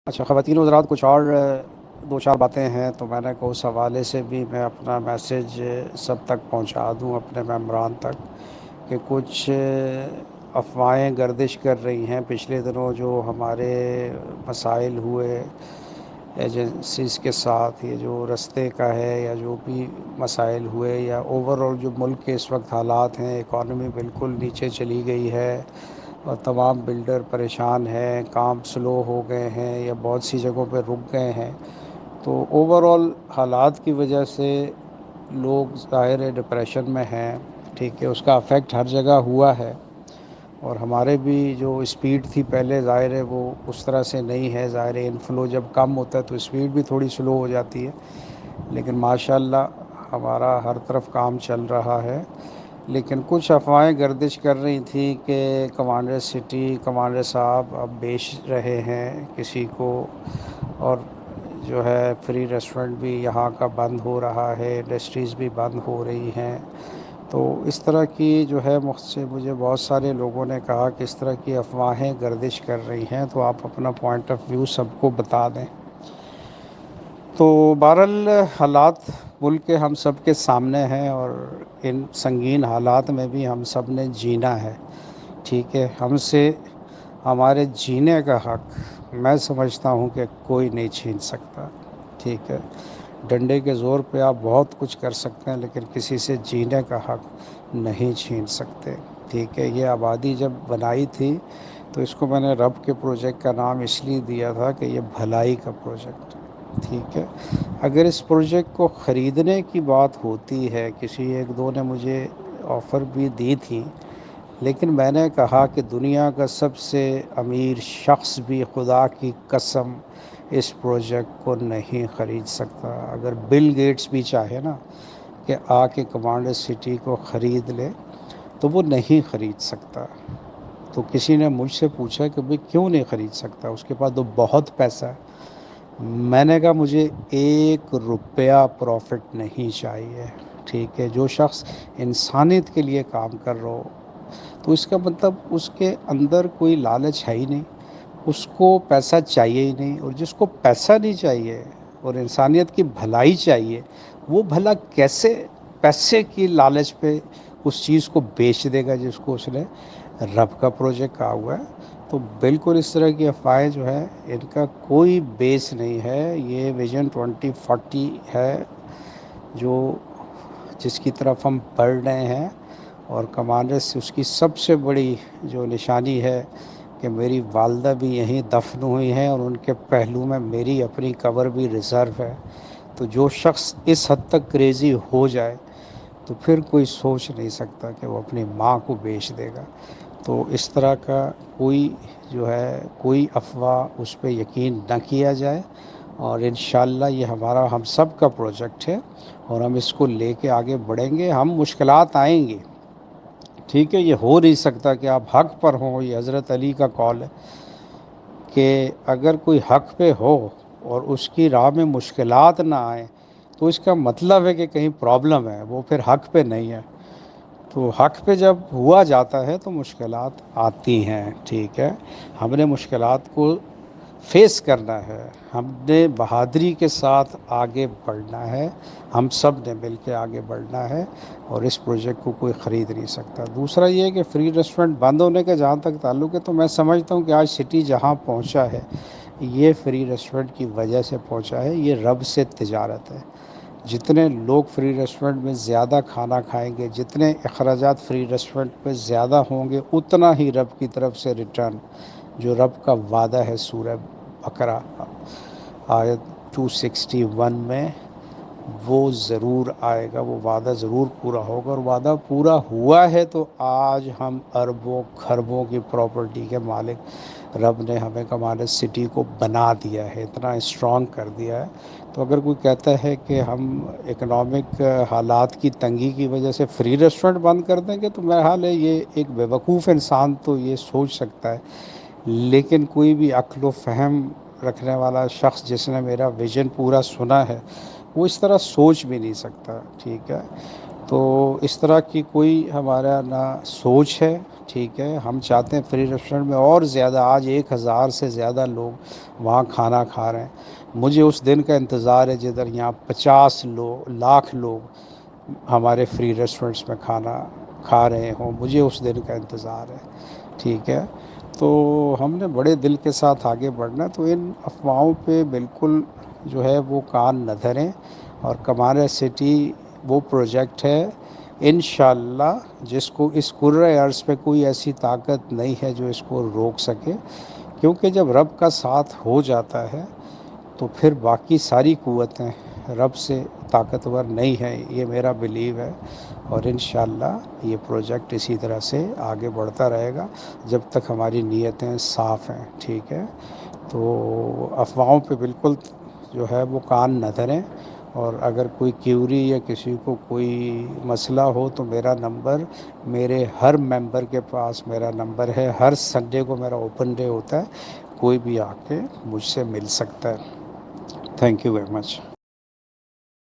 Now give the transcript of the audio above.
اچھا، خواتین حضرات، کچھ اور دو چار باتیں ہیں تو میں نے کہا اس حوالے سے بھی میں اپنا میسیج سب تک پہنچا دوں اپنے ممبران تک کہ کچھ افواہیں گردش کر رہی ہیں پچھلے دنوں جو ہمارے مسائل ہوئے ایجنسیز کے ساتھ، یہ جو رستے کا ہے یا جو بھی مسائل ہوئے یا اوور آل جو ملک کے اس وقت حالات ہیں، اکانومی بالکل نیچے چلی گئی ہے اور تمام بلڈر پریشان ہیں، کام سلو ہو گئے ہیں یا بہت سی جگہوں پہ رک گئے ہیں، تو اوور آل حالات کی وجہ سے لوگ ظاہر ڈپریشن میں ہیں. ٹھیک ہے، اس کا افیکٹ ہر جگہ ہوا ہے اور ہمارے بھی جو اسپیڈ تھی پہلے ظاہر ہے وہ اس طرح سے نہیں ہے. ظاہر ہے انفلو جب کم ہوتا ہے تو اسپیڈ بھی تھوڑی سلو ہو جاتی ہے، لیکن ماشاءاللہ ہمارا ہر طرف کام چل رہا ہے. لیکن کچھ افواہیں گردش کر رہی تھیں کہ کمانڈر سٹی کمانڈر صاحب اب بیچ رہے ہیں کسی کو، اور جو ہے فری ریسٹورنٹ بھی یہاں کا بند ہو رہا ہے، انڈسٹریز بھی بند ہو رہی ہیں. تو اس طرح کی جو ہے مجھ سے مجھے بہت سارے لوگوں نے کہا کہ اس طرح کی افواہیں گردش کر رہی ہیں تو آپ اپنا پوائنٹ آف ویو سب کو بتا دیں. تو بہرحال حالات ملک کے ہم سب کے سامنے ہیں اور ان سنگین حالات میں بھی ہم سب نے جینا ہے. ٹھیک ہے، ہم سے ہمارے جینے کا حق میں سمجھتا ہوں کہ کوئی نہیں چھین سکتا. ٹھیک ہے، ڈنڈے کے زور پہ آپ بہت کچھ کر سکتے ہیں لیکن کسی سے جینے کا حق نہیں چھین سکتے. ٹھیک ہے، یہ آبادی جب بنائی تھی تو اس کو میں نے رب کے پروجیکٹ کا نام اس لیے دیا تھا کہ یہ بھلائی کا پروجیکٹ. ٹھیک ہے، اگر اس پروجیکٹ کو خریدنے کی بات ہوتی ہے، کسی ایک دو نے مجھے آفر بھی دی تھی، لیکن میں نے کہا کہ دنیا کا سب سے امیر شخص بھی خدا کی قسم اس پروجیکٹ کو نہیں خرید سکتا. اگر بل گیٹس بھی چاہے نا کہ آ کے کمانڈر سٹی کو خرید لے تو وہ نہیں خرید سکتا. تو کسی نے مجھ سے پوچھا کہ بھئی کیوں نہیں خرید سکتا، اس کے پاس تو بہت پیسہ ہے. میں نے کہا مجھے 1 روپیہ پروفٹ نہیں چاہیے. ٹھیک ہے، جو شخص انسانیت کے لیے کام کر رہا ہو تو اس کا مطلب اس کے اندر کوئی لالچ ہے ہی نہیں، اس کو پیسہ چاہیے ہی نہیں. اور جس کو پیسہ نہیں چاہیے اور انسانیت کی بھلائی چاہیے، وہ بھلا کیسے پیسے کی لالچ پہ اس چیز کو بیچ دے گا جس کو اس نے رب کا پروجیکٹ کہا ہوا ہے. تو بالکل اس طرح کی افواہیں جو ہے ان کا کوئی بیس نہیں ہے. یہ ویژن 2040 ہے جو جس کی طرف ہم بڑھ رہے ہیں، اور کمانڈر سے اس کی سب سے بڑی جو نشانی ہے کہ میری والدہ بھی یہیں دفن ہوئی ہیں اور ان کے پہلو میں میری اپنی قبر بھی ریزرو ہے. تو جو شخص اس حد تک کریزی ہو جائے تو پھر کوئی سوچ نہیں سکتا کہ وہ اپنی ماں کو بیچ دے گا. تو اس طرح کا کوئی جو ہے کوئی افواہ اس پہ یقین نہ کیا جائے، اور انشاءاللہ یہ ہمارا ہم سب کا پروجیکٹ ہے اور ہم اس کو لے کے آگے بڑھیں گے. ہم مشکلات آئیں گی، ٹھیک ہے، یہ ہو نہیں سکتا کہ آپ حق پر ہوں. یہ حضرت علی کا قول ہے کہ اگر کوئی حق پہ ہو اور اس کی راہ میں مشکلات نہ آئیں تو اس کا مطلب ہے کہ کہیں پرابلم ہے، وہ پھر حق پہ نہیں ہے. تو حق پہ جب ہوا جاتا ہے تو مشکلات آتی ہیں. ٹھیک ہے، ہم نے مشکلات کو فیس کرنا ہے، ہم نے بہادری کے ساتھ آگے بڑھنا ہے، ہم سب نے مل کے آگے بڑھنا ہے اور اس پروجیکٹ کو کوئی خرید نہیں سکتا. دوسرا یہ کہ فری ریسٹورنٹ بند ہونے کا جہاں تک تعلق ہے تو میں سمجھتا ہوں کہ آج سٹی جہاں پہنچا ہے یہ فری ریسٹورنٹ کی وجہ سے پہنچا ہے. یہ رب سے تجارت ہے. جتنے لوگ فری ریسٹورنٹ میں زیادہ کھانا کھائیں گے، جتنے اخراجات فری ریسٹورنٹ پہ زیادہ ہوں گے، اتنا ہی رب کی طرف سے ریٹرن جو رب کا وعدہ ہے سورہ بقرہ آیت 261 میں، وہ ضرور آئے گا. وہ وعدہ ضرور پورا ہوگا، اور وعدہ پورا ہوا ہے تو آج ہم اربوں خربوں کی پراپرٹی کے مالک رب نے ہمیں کمانڈر سٹی کو بنا دیا ہے، اتنا اسٹرانگ کر دیا ہے. تو اگر کوئی کہتا ہے کہ ہم اکنامک حالات کی تنگی کی وجہ سے فری ریسٹورنٹ بند کر دیں گے تو میرا حال ہے یہ ایک بیوقوف انسان تو یہ سوچ سکتا ہے، لیکن کوئی بھی عقل و فہم رکھنے والا شخص جس نے میرا ویژن پورا سنا ہے وہ اس طرح سوچ بھی نہیں سکتا. ٹھیک ہے، تو اس طرح کی کوئی ہمارا نہ سوچ ہے، ٹھیک ہے. ہم چاہتے ہیں فری ریسٹورنٹ میں اور زیادہ، آج 1,000 سے زیادہ لوگ وہاں کھانا کھا رہے ہیں. مجھے اس دن کا انتظار ہے جدھر یہاں 50 لاکھ لوگ ہمارے فری ریسٹورنٹس میں کھانا کھا رہے ہوں. مجھے اس دن کا انتظار ہے، ٹھیک ہے. تو ہم نے بڑے دل کے ساتھ آگے بڑھنا. تو ان افواہوں پہ بالکل جو ہے وہ کان نہ دھریں. اور کمارا سٹی وہ پروجیکٹ ہے انشاءاللہ جس کو اس کرۂ ارض پہ کوئی ایسی طاقت نہیں ہے جو اس کو روک سکے، کیونکہ جب رب کا ساتھ ہو جاتا ہے تو پھر باقی ساری قوتیں رب سے طاقتور نہیں ہیں. یہ میرا بلیو ہے. اور انشاءاللہ یہ پروجیکٹ اسی طرح سے آگے بڑھتا رہے گا جب تک ہماری نیتیں صاف ہیں، ٹھیک ہے. تو افواہوں پہ بالکل جو ہے وہ کان نہ دھریں. اور اگر کوئی کیوری یا کسی کو کوئی مسئلہ ہو تو میرا نمبر، میرے ہر ممبر کے پاس میرا نمبر ہے. ہر سنڈے کو میرا اوپن ڈے ہوتا ہے، کوئی بھی آ کے مجھ سے مل سکتا ہے. Thank you very much.